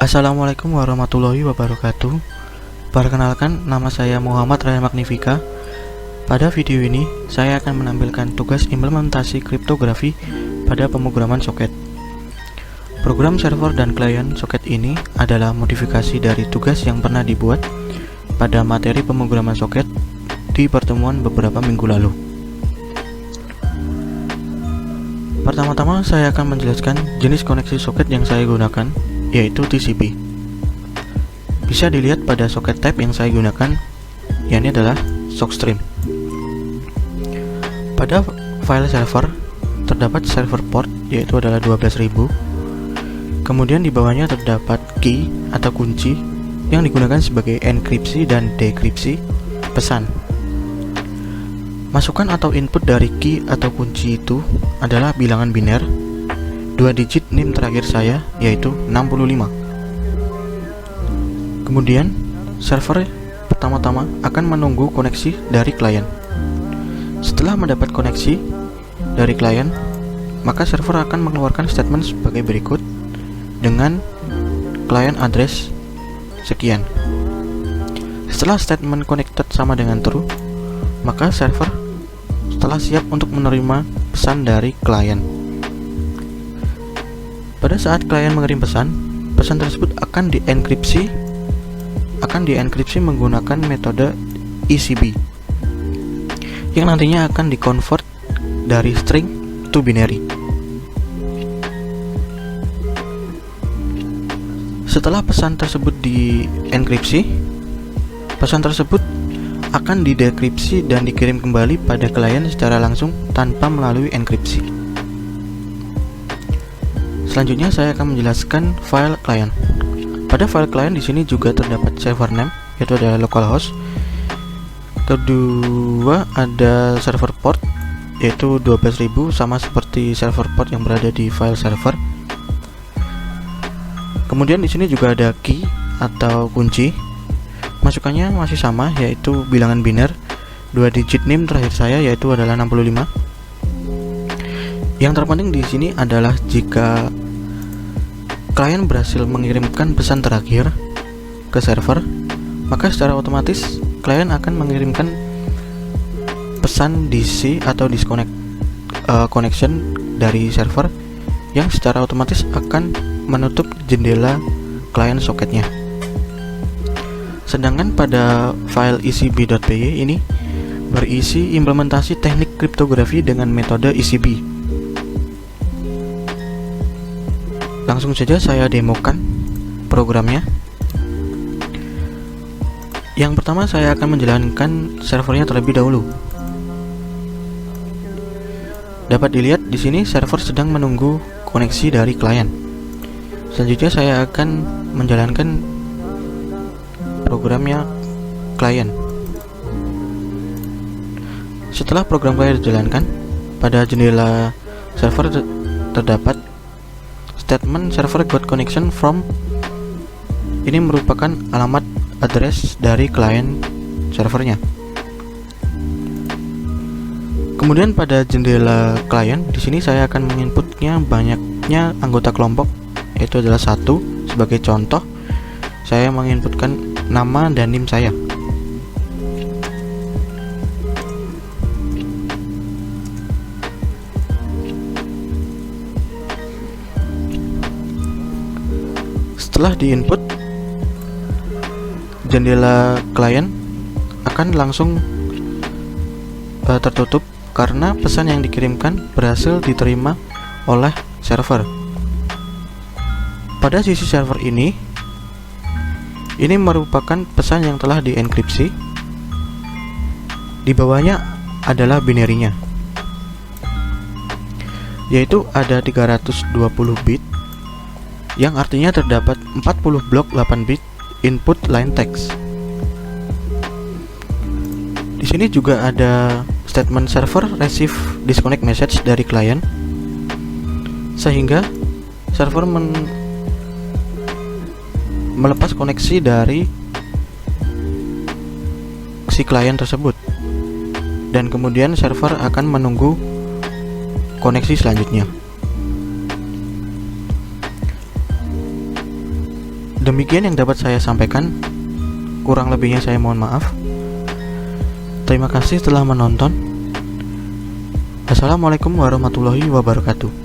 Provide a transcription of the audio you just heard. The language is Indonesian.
Assalamualaikum warahmatullahi wabarakatuh. Perkenalkan, nama saya Muhammad Raya Magnifika. Pada video ini, saya akan menampilkan tugas implementasi kriptografi pada pemrograman soket. Program server dan klien soket ini adalah modifikasi dari tugas yang pernah dibuat pada materi pemrograman soket di pertemuan beberapa minggu lalu. Pertama-tama, saya akan menjelaskan jenis koneksi soket yang saya gunakan, yaitu TCP. Bisa dilihat pada soket type yang saya gunakan, yakni adalah SockStream. Pada file server terdapat server port, yaitu adalah 12.000. Kemudian di bawahnya terdapat key atau kunci yang digunakan sebagai enkripsi dan dekripsi pesan. Masukan atau input dari key atau kunci itu adalah bilangan biner. 2 digit NIM terakhir saya, yaitu 65. Kemudian server pertama-tama akan menunggu koneksi dari klien. Setelah mendapat koneksi dari klien, maka server akan mengeluarkan statement sebagai berikut dengan client address sekian. Setelah statement connected sama dengan true, maka server telah siap untuk menerima pesan dari klien. Pada saat klien mengirim pesan tersebut akan dienkripsi menggunakan metode ECB yang nantinya akan dikonvert dari string to binary. Setelah pesan tersebut dienkripsi, pesan tersebut akan didekripsi dan dikirim kembali pada klien secara langsung tanpa melalui enkripsi. Selanjutnya saya akan menjelaskan file client. Pada file client di sini juga terdapat server name, yaitu adalah localhost. Kedua ada server port, yaitu 12.000, sama seperti server port yang berada di file server. Kemudian di sini juga ada key atau kunci. Masukannya masih sama, yaitu bilangan biner. 2 digit NIM terakhir saya, yaitu adalah 65. Yang terpenting di sini adalah jika klien berhasil mengirimkan pesan terakhir ke server, maka secara otomatis klien akan mengirimkan pesan DC atau disconnect connection dari server yang secara otomatis akan menutup jendela klien soketnya. Sedangkan pada file ecb.py ini berisi implementasi teknik kriptografi dengan metode ECB. Langsung saja saya demokan programnya. Yang pertama saya akan menjalankan servernya terlebih dahulu. Dapat dilihat di sini server sedang menunggu koneksi dari klien. Selanjutnya saya akan menjalankan programnya klien. Setelah program klien dijalankan, pada jendela server terdapat statement server got connection from. Ini merupakan alamat address dari klien servernya. Kemudian pada jendela klien di sini saya akan menginputnya banyaknya anggota kelompok, yaitu adalah 1. Sebagai contoh, saya menginputkan nama dan NIM saya. Setelah diinput, jendela klien akan langsung tertutup karena pesan yang dikirimkan berhasil diterima oleh server. Pada sisi server ini merupakan pesan yang telah dienkripsi. Di bawahnya adalah binary-nya, yaitu ada 320 bit, yang artinya terdapat 40 blok 8 bit input line text. Di sini juga ada statement server receive disconnect message dari klien, sehingga server melepas koneksi dari si klien tersebut, dan kemudian server akan menunggu koneksi selanjutnya. Demikian yang dapat saya sampaikan. Kurang lebihnya saya mohon maaf. Terima kasih telah menonton. Assalamualaikum warahmatullahi wabarakatuh.